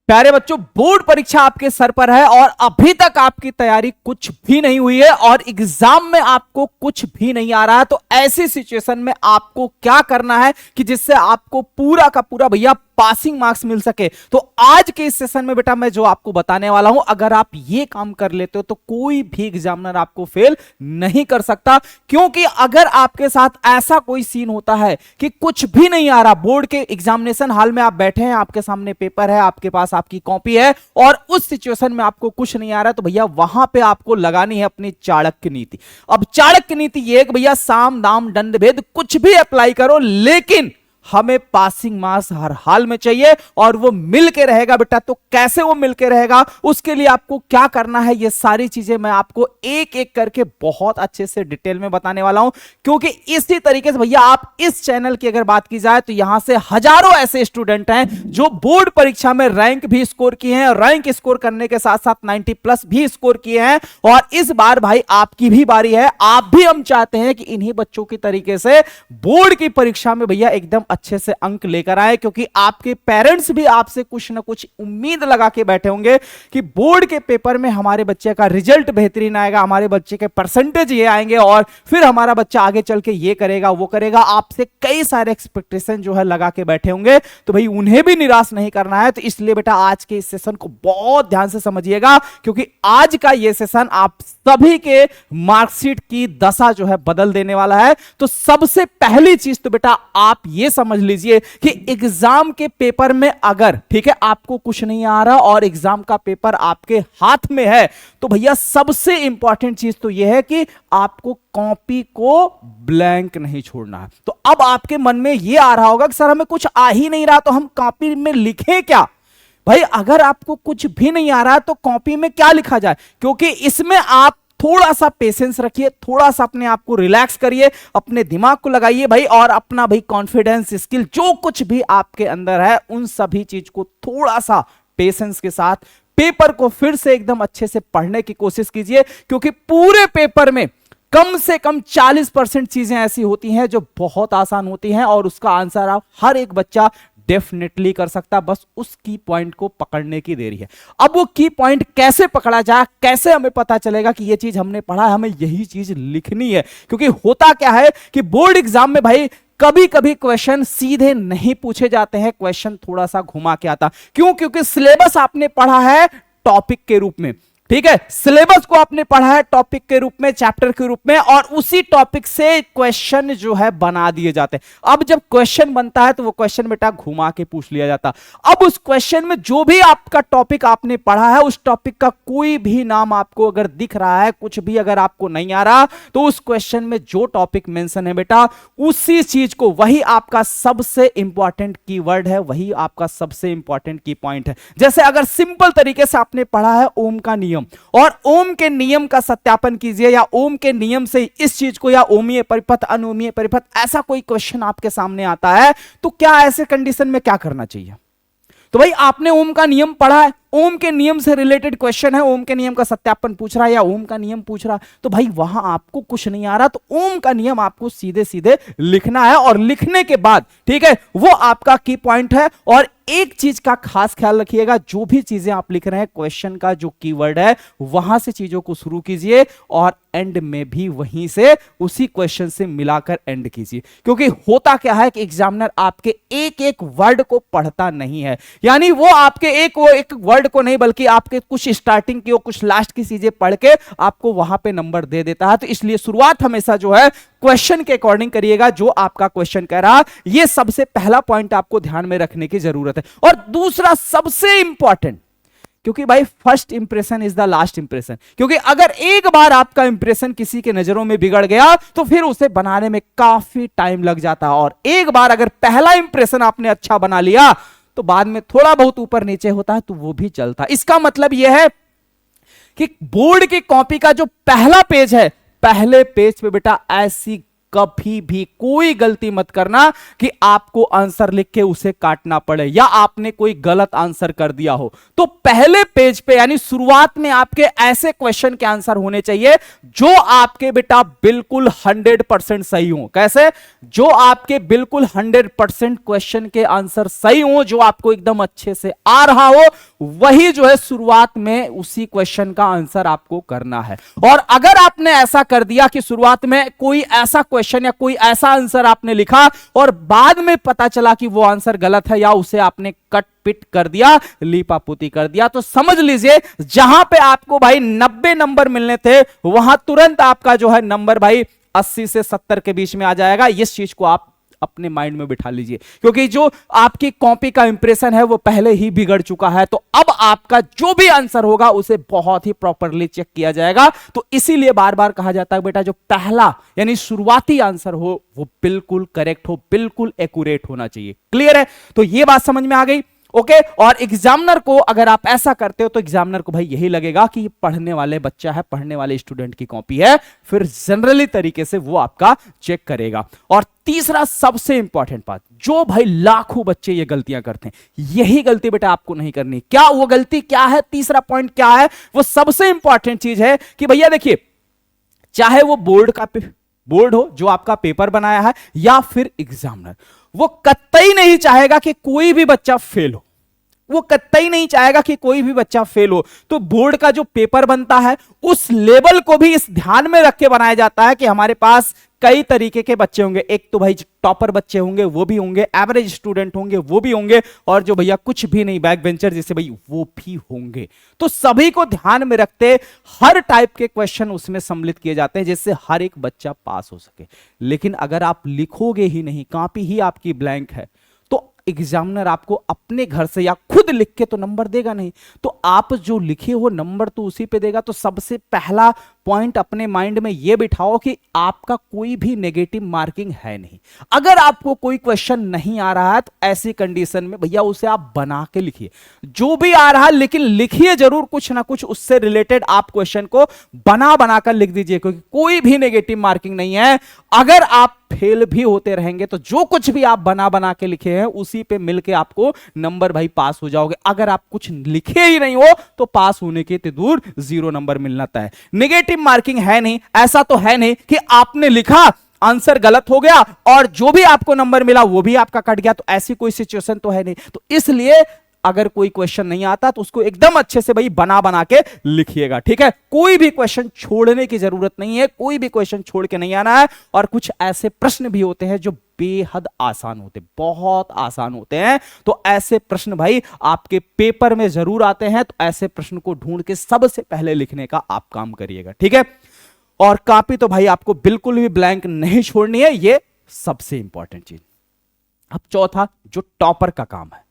प्यारे बच्चों, बोर्ड परीक्षा आपके सर पर है और अभी तक आपकी तैयारी कुछ भी नहीं हुई है और एग्जाम में आपको कुछ भी नहीं आ रहा है। तो ऐसी सिचुएशन में आपको क्या करना है कि जिससे आपको पूरा का पूरा भैया पासिंग मार्क्स मिल सके। तो आज के इस सेशन में बेटा मैं जो आपको बताने वाला हूं, अगर आप ये काम कर लेते हो तो कोई भी एग्जामिनर आपको फेल नहीं कर सकता। क्योंकि अगर आपके साथ ऐसा कोई सीन होता है कि कुछ भी नहीं आ रहा, बोर्ड के एग्जामिनेशन हॉल में आप बैठे हैं, आपके सामने पेपर है, आपके पास आपकी कॉपी है और उस सिचुएशन में आपको कुछ नहीं आ रहा, तो भैया वहां पे आपको लगानी है अपनी चाणक्य नीति। अब चाणक्य नीति ये कि भैया साम दाम दंड भेद कुछ भी अप्लाई करो, लेकिन हमें पासिंग मार्क्स हर हाल में चाहिए और वो मिल के रहेगा बेटा। तो कैसे वो मिल के रहेगा, उसके लिए आपको क्या करना है, ये सारी चीजें मैं आपको एक एक करके बहुत अच्छे से डिटेल में बताने वाला हूं। क्योंकि इसी तरीके से भैया आप इस चैनल की अगर बात की जाए तो यहां से हजारों ऐसे स्टूडेंट हैं जो बोर्ड परीक्षा में रैंक भी स्कोर किए हैं, रैंक स्कोर करने के साथ साथ 90+ भी स्कोर किए हैं। और इस बार भाई आपकी भी बारी है। आप भी हम चाहते हैं कि इन्हीं बच्चों की तरीके से बोर्ड की परीक्षा में भैया एकदम अच्छे से अंक लेकर आए। क्योंकि आपके पेरेंट्स भी आपसे कुछ ना कुछ उम्मीद लगा के बैठे होंगे कि बोर्ड के पेपर में हमारे बच्चे का रिजल्ट बेहतरीन आएगा, हमारे बच्चे के परसेंटेज ये आएंगे और फिर हमारा बच्चा आगे चल के ये करेगा वो करेगा। आपसे कई सारे एक्सपेक्टेशन जो है लगा के बैठे होंगे, तो भाई उन्हें भी निराश नहीं करना है। तो इसलिए बेटा आज के इस सेशन को बहुत ध्यान से समझिएगा, क्योंकि आज का ये सेशन आप सभी के मार्कशीट की दशा जो है बदल देने वाला है। तो सबसे पहली चीज तो बेटा आप ये समझ लीजिए कि एग्जाम के पेपर में अगर ठीक है आपको कुछ नहीं आ रहा और एग्जाम का पेपर आपके हाथ में है, तो भैया सबसे इंपॉर्टेंट चीज तो यह है कि आपको कॉपी को ब्लैंक नहीं छोड़ना है। तो अब आपके मन में यह आ रहा होगा कि सर हमें कुछ आ ही नहीं रहा, तो हम कॉपी में लिखें क्या। भाई अगर आपको कुछ भी नहीं आ रहा तो कॉपी में क्या लिखा जाए, क्योंकि इसमें आप थोड़ा सा पेशेंस रखिए, थोड़ा सा अपने आप को रिलैक्स करिए, अपने दिमाग को लगाइए भाई, और अपना भाई कॉन्फिडेंस स्किल जो कुछ भी आपके अंदर है उन सभी चीज को थोड़ा सा पेशेंस के साथ पेपर को फिर से एकदम अच्छे से पढ़ने की कोशिश कीजिए। क्योंकि पूरे पेपर में कम से कम 40% चीजें ऐसी होती हैं जो बहुत आसान होती हैं और उसका आंसर आप हर एक बच्चा डेफिनेटली कर सकता, बस उस की पॉइंट को पकड़ने की देरी है। अब वो की पॉइंट कैसे पकड़ा जाए, कैसे हमें पता चलेगा कि ये चीज हमने पढ़ा है, हमें यही चीज लिखनी है। क्योंकि होता क्या है कि बोर्ड एग्जाम में भाई कभी कभी क्वेश्चन सीधे नहीं पूछे जाते हैं, क्वेश्चन थोड़ा सा घुमा के आता। क्यों? क्योंकि सिलेबस आपने पढ़ा है टॉपिक के रूप में, ठीक है, सिलेबस को आपने पढ़ा है टॉपिक के रूप में, चैप्टर के रूप में, और उसी टॉपिक से क्वेश्चन जो है बना दिए जाते हैं। अब जब क्वेश्चन बनता है तो वो क्वेश्चन बेटा घुमा के पूछ लिया जाता। अब उस क्वेश्चन में जो भी आपका टॉपिक आपने पढ़ा है, उस टॉपिक का कोई भी नाम आपको अगर दिख रहा है, कुछ भी अगर आपको नहीं आ रहा, तो उस क्वेश्चन में जो टॉपिक मेंशन है बेटा उसी चीज को, वही आपका सबसे इंपॉर्टेंट कीवर्ड है, वही आपका सबसे इंपॉर्टेंट की पॉइंट है। जैसे अगर सिंपल तरीके से आपने पढ़ा है ओम का नियम, और ओम के नियम का सत्यापन कीजिए, या ओम के नियम से इस चीज को, या ओमीय परिपथ अनोमीय परिपथ, ऐसा कोई क्वेश्चन आपके सामने आता है, तो क्या ऐसे कंडीशन में क्या करना चाहिए। तो भाई आपने ओम का नियम पढ़ा है, ओम के नियम से रिलेटेड क्वेश्चन है, ओम के नियम का सत्यापन पूछ रहा है या ओम का नियम पूछ रहा है, तो भाई वहां आपको कुछ नहीं आ रहा, तो ओम का नियम आपको सीधे सीधे लिखना है। और लिखने के बाद ठीक है वो आपका की पॉइंट है। और एक चीज का खास ख्याल रखिएगा, जो भी चीजें आप लिख रहे हैं, क्वेश्चन का जो कीवर्ड है वहां से चीजों को शुरू कीजिए और एंड में भी वहीं से उसी क्वेश्चन से मिलाकर एंड कीजिए। क्योंकि होता क्या है कि एग्जामिनर आपके एक एक वर्ड को पढ़ता नहीं है, यानी वो आपके एक वर्ड को नहीं बल्कि आपके कुछ स्टार्टिंग की और कुछ लास्ट की चीजें पढ़ के आपको वहां पे नंबर दे देता है। तो इसलिए शुरुआत हमेशा जो है क्वेश्चन के अकॉर्डिंग करिएगा, जो आपका क्वेश्चन कह रहा। ये सबसे पहला पॉइंट आपको ध्यान में रखने की जरूरत है। और दूसरा सबसे इंपॉर्टेंट, क्योंकि भाई first impression is the last impression, क्योंकि अगर एक बार आपका इंप्रेशन किसी के नजरों में बिगड़ गया तो फिर उसे बनाने में काफी टाइम लग जाता है। और एक बार अगर पहला इंप्रेशन आपने अच्छा बना लिया तो बाद में थोड़ा बहुत ऊपर नीचे होता है तो वो भी चलता। इसका मतलब यह है कि बोर्ड की कॉपी का जो पहला पेज है, पहले पेज पे बेटा ऐसी कभी भी कोई गलती मत करना कि आपको आंसर लिख के उसे काटना पड़े या आपने कोई गलत आंसर कर दिया हो। तो पहले पेज पे यानी शुरुआत में आपके ऐसे क्वेश्चन के आंसर होने चाहिए जो आपके बेटा बिल्कुल 100% सही हो। कैसे? जो आपके बिल्कुल 100% क्वेश्चन के आंसर सही हो, जो आपको एकदम अच्छे से आ रहा हो, वही जो है शुरुआत में उसी क्वेश्चन का आंसर आपको करना है। और अगर आपने ऐसा कर दिया कि शुरुआत में कोई ऐसा क्वेश्चन या कोई ऐसा आंसर आपने लिखा और बाद में पता चला कि वो आंसर गलत है या उसे आपने कट पिट कर दिया, लीपापोती कर दिया, तो समझ लीजिए जहां पे आपको भाई 90 नंबर मिलने थे वहां तुरंत आपका जो है नंबर भाई 80 से 70 के बीच में आ जाएगा। इस चीज को आप अपने माइंड में बिठा लीजिए, क्योंकि जो आपकी कॉपी का इंप्रेशन है वो पहले ही बिगड़ चुका है। तो अब आपका जो भी आंसर होगा उसे बहुत ही प्रॉपरली चेक किया जाएगा। तो इसीलिए बार बार कहा जाता है बेटा जो पहला यानी शुरुआती आंसर हो वो बिल्कुल करेक्ट हो, बिल्कुल एक्यूरेट होना चाहिए। क्लियर है? तो ये बात समझ में आ गई। ओके। और एग्जामिनर को अगर आप ऐसा करते हो तो एग्जामिनर को भाई यही लगेगा कि ये पढ़ने वाले बच्चा है, पढ़ने वाले स्टूडेंट की कॉपी है, फिर जनरली तरीके से वो आपका चेक करेगा। और तीसरा सबसे इंपॉर्टेंट बात, जो भाई लाखों बच्चे ये गलतियां करते हैं, यही गलती बेटा आपको नहीं करनी। क्या वो गलती क्या है? तीसरा पॉइंट क्या है? वो सबसे इंपॉर्टेंट चीज है कि भैया देखिए, चाहे वो बोर्ड हो जो आपका पेपर बनाया है या फिर एग्जामिनर, वो कतई नहीं चाहेगा कि कोई भी बच्चा फेल हो। वो कतई नहीं चाहेगा कि कोई भी बच्चा फेल हो। तो बोर्ड का जो पेपर बनता है उस लेवल को भी इस ध्यान में रख के बनाया जाता है कि हमारे पास कई तरीके के बच्चे होंगे। एक तो भाई टॉपर बच्चे होंगे, वो भी होंगे, एवरेज स्टूडेंट होंगे, वो भी होंगे, और जो भैया कुछ भी नहीं बैक बेंचर जैसे भाई वो भी होंगे। तो सभी को ध्यान में रखते हर टाइप के क्वेश्चन उसमें सम्मिलित किए जाते हैं जिससे हर एक बच्चा पास हो सके। लेकिन अगर आप लिखोगे ही नहीं, कॉपी ही आपकी ब्लैंक है, तो एग्जामिनर आपको अपने घर से या खुद लिख के तो नंबर देगा नहीं। तो आप जो लिखे हो नंबर तो उसी पे देगा। तो सबसे पहला पॉइंट अपने माइंड में यह बिठाओ कि आपका कोई भी नेगेटिव मार्किंग है नहीं। अगर आपको कोई क्वेश्चन नहीं आ रहा है तो ऐसी कंडीशन में भैया उसे आप बना के लिखिए, जो भी आ रहा है, लेकिन लिखिए जरूर कुछ ना कुछ उससे रिलेटेड। आप क्वेश्चन को बना कर लिख दीजिए, क्योंकि कोई भी नेगेटिव मार्किंग नहीं है। अगर आप फेल भी होते रहेंगे तो जो कुछ भी आप बना के लिखे हैं उसी पे मिलके आपको नंबर भाई पास हो जाओगे। अगर आप कुछ लिखे ही नहीं हो तो पास होने के दूर 0 नंबर मिलना तय है। नेगेटिव मार्किंग है नहीं, ऐसा तो है नहीं कि आपने लिखा आंसर गलत हो गया और जो भी आपको नंबर मिला वो भी आपका कट गया। तो ऐसी कोई सिचुएशन तो है नहीं। तो इसलिए अगर कोई क्वेश्चन नहीं आता तो उसको एकदम अच्छे से भाई बना के लिखिएगा। ठीक है? कोई भी क्वेश्चन छोड़ने की जरूरत नहीं है, कोई भी क्वेश्चन छोड़ के नहीं आना है। और कुछ ऐसे प्रश्न भी होते हैं जो बेहद आसान होते, बहुत आसान होते हैं। तो ऐसे प्रश्न भाई आपके पेपर में जरूर आते हैं। तो ऐसे प्रश्न को ढूंढ के सबसे पहले लिखने का आप काम करिएगा। ठीक है? और कॉपी तो भाई आपको बिल्कुल भी ब्लैंक नहीं छोड़नी है, ये सबसे इंपॉर्टेंट चीज। अब चौथा, जो टॉपर का काम है,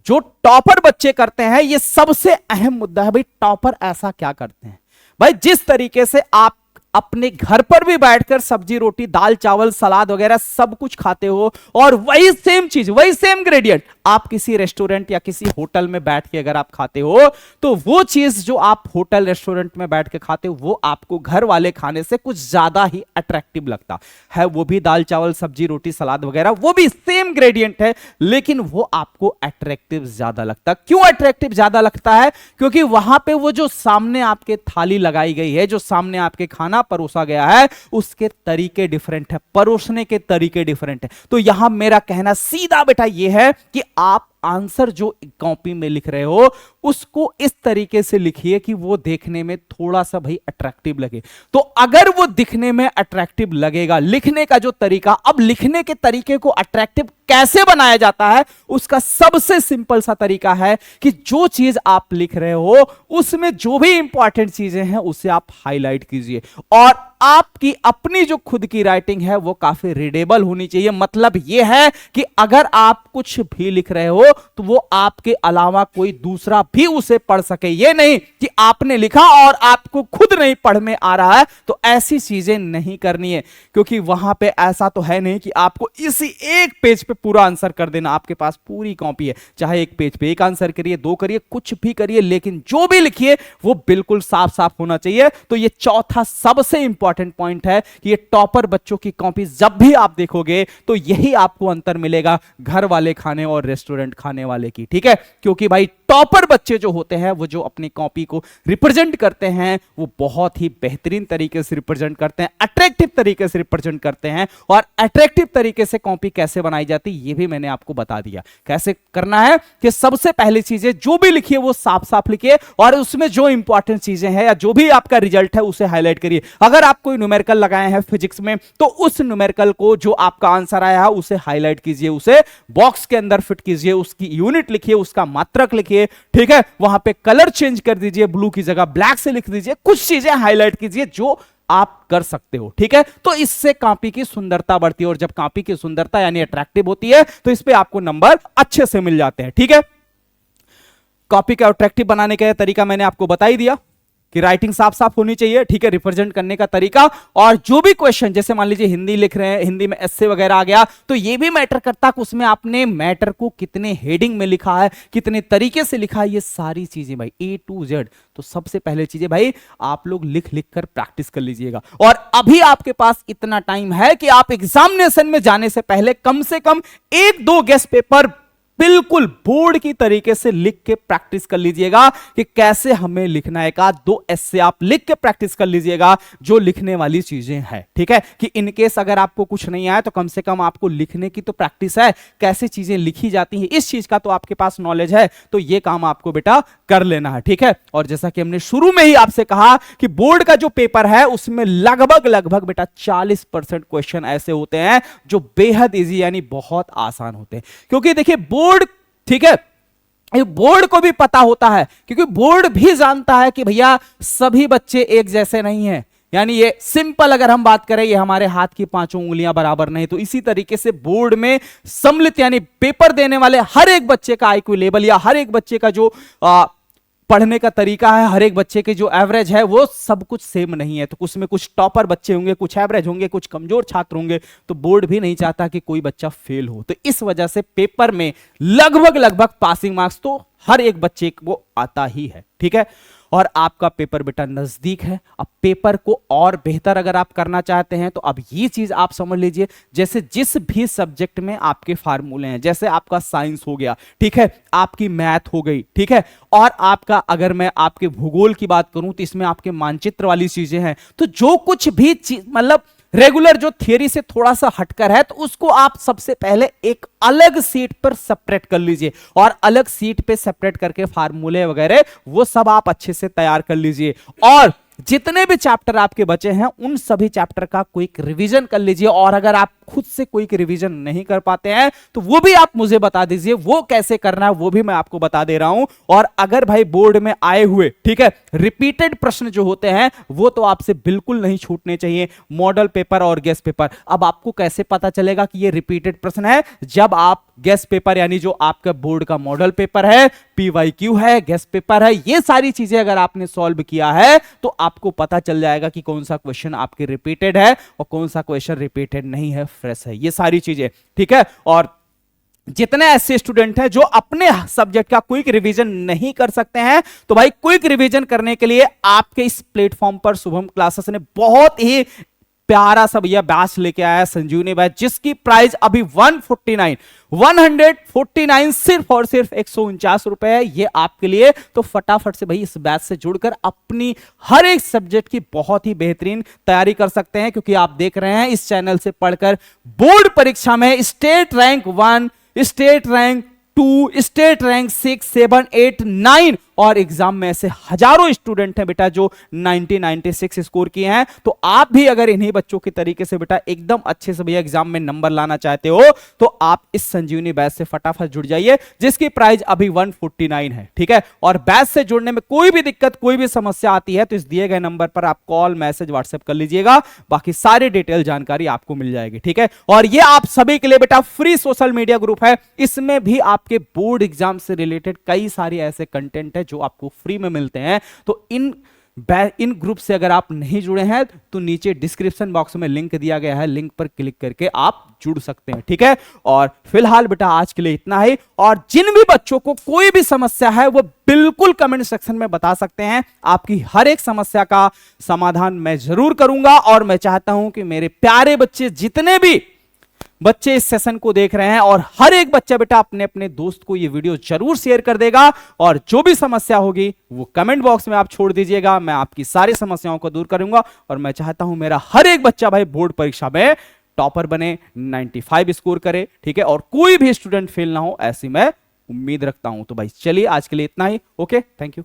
जो टॉपर बच्चे करते हैं, ये सबसे अहम मुद्दा है। भाई टॉपर ऐसा क्या करते हैं? भाई जिस तरीके से आप अपने घर पर भी बैठकर सब्जी रोटी दाल चावल सलाद वगैरह सब कुछ खाते हो, और वही सेम चीज, वही सेम ग्रेडियंट आप किसी रेस्टोरेंट या किसी होटल में बैठ के अगर आप खाते हो, तो वो चीज जो आप होटल रेस्टोरेंट में बैठ के खाते हो वो आपको घर वाले खाने से कुछ ज्यादा ही अट्रैक्टिव लगता है। वो भी दाल चावल सब्जी रोटी सलाद वगैरह, वो भी सेम ग्रेडियंट है, लेकिन वो आपको अट्रैक्टिव ज्यादा लगता। क्यों अट्रैक्टिव ज्यादा लगता है? क्योंकि वहां पे वो जो सामने आपके थाली लगाई गई है, जो सामने आपके खाना परोसा गया है, उसके तरीके डिफरेंट है, परोसने के तरीके डिफरेंट है। तो यहां मेरा कहना सीधा बेटा यह है कि आप आंसर जो कॉपी में लिख रहे हो उसको इस तरीके से लिखिए कि वो देखने में थोड़ा सा भाई अट्रैक्टिव लगे। तो अगर वो दिखने में अट्रैक्टिव लगेगा, लिखने का जो तरीका, अब लिखने के तरीके को अट्रैक्टिव कैसे बनाया जाता है, उसका सबसे सिंपल सा तरीका है कि जो चीज आप लिख रहे हो उसमें जो भी इंपॉर्टेंट चीजें हैं उसे आप हाईलाइट कीजिए। और आपकी अपनी जो खुद की राइटिंग है वो काफी रीडेबल होनी चाहिए। मतलब यह है कि अगर आप कुछ भी लिख रहे हो तो वो आपके अलावा कोई दूसरा भी उसे पढ़ सके। ये नहीं कि आपने लिखा और आपको खुद नहीं पढ़ में आ रहा है। तो ऐसी चीजें नहीं करनी है, क्योंकि वहां पे ऐसा तो है नहीं कि आपको इसी एक पेज पे पूरा आंसर कर देना। आपके पास पूरी कॉपी है, चाहे एक पेज पे एक आंसर करिए, दो करिए, कुछ भी करिए, लेकिन जो भी लिखिए वो बिल्कुल साफ साफ होना चाहिए। तो ये चौथा सबसे इंपॉर्टेंट इंपॉर्टेंट पॉइंट है कि ये टॉपर बच्चों की कॉपी जब भी आप देखोगे तो यही आपको अंतर मिलेगा घर वाले खाने और रेस्टोरेंट खाने वाले की, ठीक है। क्योंकि भाई टॉपर बच्चे जो होते हैं वो जो अपनी कॉपी को रिप्रेजेंट करते हैं वो बहुत ही बेहतरीन तरीके से रिप्रेजेंट करते हैं, अट्रैक्टिव तरीके से रिप्रेजेंट करते हैं। और अट्रैक्टिव तरीके से कॉपी कैसे बनाई जाती है ये भी मैंने आपको बता दिया। कैसे करना है कि सबसे पहली चीजें जो भी लिखिए वो साफ साफ लिखिए और उसमें जो इंपॉर्टेंट चीजें हैं या जो भी आपका रिजल्ट है उसे हाईलाइट करिए। अगर आप कोई न्यूमेरिकल लगाए हैं फिजिक्स में तो उस न्यूमेरिकल को जो आपका आंसर आया है उसे हाईलाइट कीजिए, उसे बॉक्स के अंदर फिट कीजिए, उसकी यूनिट लिखिए, उसका मात्रक लिखिए, ठीक है। वहां पे कलर चेंज कर दीजिए, ब्लू की जगह ब्लैक से लिख दीजिए, कुछ चीजें हाईलाइट कीजिए जो आप कर सकते हो, ठीक है। तो इससे कॉपी की सुंदरता बढ़ती है और जब कॉपी की सुंदरता यानी अट्रैक्टिव होती है तो इस पे आपको नंबर अच्छे से मिल जाते हैं, ठीक है। कॉपी का अट्रैक्टिव बनाने का तरीका मैंने आपको बता ही दिया कि राइटिंग साफ साफ होनी चाहिए, ठीक है। रिप्रेजेंट करने का तरीका और जो भी क्वेश्चन, जैसे मान लीजिए हिंदी लिख रहे हैं, हिंदी में एस्से वगैरह आ गया तो ये भी मैटर करता है कि उसमें आपने मैटर को कितने हेडिंग में लिखा है, कितने तरीके से लिखा है, ये सारी चीजें भाई A to Z। तो सबसे पहले चीजें भाई आप लोग लिख लिख कर प्रैक्टिस कर लीजिएगा। और अभी आपके पास इतना टाइम है कि आप एग्जामिनेशन में जाने से पहले कम से कम 1-2 गेस्ट पेपर बिल्कुल बोर्ड की तरीके से लिख के प्रैक्टिस कर लीजिएगा कि कैसे हमें लिखना है। 1-2 ऐसे आप लिख के प्रैक्टिस कर लीजिएगा जो लिखने वाली चीजें हैं, ठीक है। कि इनकेस अगर आपको कुछ नहीं आया तो कम से कम आपको लिखने की तो प्रैक्टिस है, कैसे चीजें लिखी जाती हैं इस चीज का तो आपके पास नॉलेज है, तो ये काम आपको बेटा कर लेना है, ठीक है। और जैसा कि हमने शुरू में ही आपसे कहा कि बोर्ड का जो पेपर है उसमें लगभग बेटा 40% क्वेश्चन ऐसे होते हैं जो बेहद इजी यानी बहुत आसान होते हैं। क्योंकि देखिए बोर्ड, ठीक है, बोर्ड को भी पता होता है, क्योंकि बोर्ड भी जानता है कि भैया सभी बच्चे एक जैसे नहीं हैं। यानी ये सिंपल अगर हम बात करें, ये हमारे हाथ की 5 उंगलियां बराबर नहीं, तो इसी तरीके से बोर्ड में सम्मिलित यानी पेपर देने वाले हर एक बच्चे का आईक्यू लेवल या हर एक बच्चे का जो पढ़ने का तरीका है, हर एक बच्चे के जो एवरेज है वो सब कुछ सेम नहीं है। तो उसमें कुछ टॉपर बच्चे होंगे, कुछ एवरेज होंगे, कुछ कमजोर छात्र होंगे। तो बोर्ड भी नहीं चाहता कि कोई बच्चा फेल हो। तो इस वजह से पेपर में लगभग पासिंग मार्क्स तो हर एक बच्चे को आता ही है, ठीक है। और आपका पेपर बेटा नजदीक है। अब पेपर को और बेहतर अगर आप करना चाहते हैं तो अब ये चीज आप समझ लीजिए, जैसे जिस भी सब्जेक्ट में आपके फार्मूले हैं, जैसे आपका साइंस हो गया, ठीक है, आपकी मैथ हो गई, ठीक है, और आपका अगर मैं आपके भूगोल की बात करूं तो इसमें आपके मानचित्र वाली चीजें हैं। तो जो कुछ भी चीज मतलब रेगुलर जो थियरी से थोड़ा सा हटकर है तो उसको आप सबसे पहले एक अलग सीट पर सेपरेट कर लीजिए और अलग सीट पे सेपरेट करके फार्मूले वगैरह वो सब आप अच्छे से तैयार कर लीजिए। और जितने भी चैप्टर आपके बचे हैं उन सभी चैप्टर का क्विक रिवीजन कर लीजिए। और अगर आप खुद से क्विक रिवीजन नहीं कर पाते हैं तो वो भी आप मुझे बता दीजिए, वो कैसे करना है वो भी मैं आपको बता दे रहा हूं। और अगर भाई बोर्ड में आए हुए, ठीक है, रिपीटेड प्रश्न जो होते हैं वो तो आपसे बिल्कुल नहीं छूटने चाहिए। मॉडल पेपर और गेस्ट पेपर, अब आपको कैसे पता चलेगा कि ये रिपीटेड प्रश्न है? जब आप गेस्ट पेपर यानी जो आपका बोर्ड का मॉडल पेपर है, पीवाईक्यू है, गेस्ट पेपर है, ये सारी चीजें अगर आपने सॉल्व किया है तो आपको पता चल जाएगा कि कौन सा क्वेश्चन आपके रिपीटेड है और कौन सा क्वेश्चन रिपीटेड नहीं है, फ्रेश है, ये सारी चीजें, ठीक है। और जितने ऐसे स्टूडेंट हैं जो अपने सब्जेक्ट का क्विक रिवीजन नहीं कर सकते हैं तो भाई क्विक रिवीजन करने के लिए आपके इस प्लेटफॉर्म पर शुभम क्लासेस ने बहुत ही प्यारा सा भैया बैच लेके आया है, संजीवनी बैच, जिसकी प्राइस अभी 149 सिर्फ और सिर्फ 149 रुपए है ये आपके लिए। तो फटाफट से भाई इस बैच से जुड़कर अपनी हर एक सब्जेक्ट की बहुत ही बेहतरीन तैयारी कर सकते हैं, क्योंकि आप देख रहे हैं इस चैनल से पढ़कर बोर्ड परीक्षा में state rank 1, state rank 2, state rank 6, 7, 8, 9 और एग्जाम में ऐसे हजारों स्टूडेंट हैं बेटा जो 96 स्कोर किए हैं। तो आप भी अगर इन्हीं बच्चों के तरीके से बेटा एकदम अच्छे से भैया एग्जाम में नंबर लाना चाहते हो तो आप इस संजीवनी बैच से फटाफट जुड़ जाइए, जिसकी प्राइस अभी 149 है, ठीक है। और बैच से जुड़ने में कोई भी दिक्कत, कोई भी समस्या आती है तो इस दिए गए नंबर पर आप कॉल, मैसेज, व्हाट्सएप कर लीजिएगा, बाकी सारी डिटेल जानकारी आपको मिल जाएगी, ठीक है। और ये आप सभी के लिए बेटा फ्री सोशल मीडिया ग्रुप है, इसमें भी आपके बोर्ड एग्जाम से रिलेटेड कई सारे ऐसे कंटेंट है जो आपको फ्री में मिलते हैं। तो इन इन ग्रुप से अगर आप नहीं जुड़े हैं तो नीचे डिस्क्रिप्शन बॉक्स में लिंक दिया गया है, लिंक पर क्लिक करके आप जुड़ सकते हैं, ठीक है। और फिलहाल बेटा आज के लिए इतना ही, और जिन भी बच्चों को कोई भी समस्या है वो बिल्कुल कमेंट सेक्शन में बता सकते हैं। आपकी हर एक समस्या का समाधान मैं जरूर करूंगा, और मैं चाहता हूं कि मेरे प्यारे बच्चे, जितने भी बच्चे इस सेशन को देख रहे हैं, और हर एक बच्चा बेटा अपने अपने दोस्त को ये वीडियो जरूर शेयर कर देगा, और जो भी समस्या होगी वो कमेंट बॉक्स में आप छोड़ दीजिएगा, मैं आपकी सारी समस्याओं को दूर करूंगा। और मैं चाहता हूं मेरा हर एक बच्चा भाई बोर्ड परीक्षा में टॉपर बने, 95 स्कोर करे, ठीक है, और कोई भी स्टूडेंट फेल ना हो, ऐसी मैं उम्मीद रखता हूं। तो भाई चलिए आज के लिए इतना ही, ओके, थैंक यू।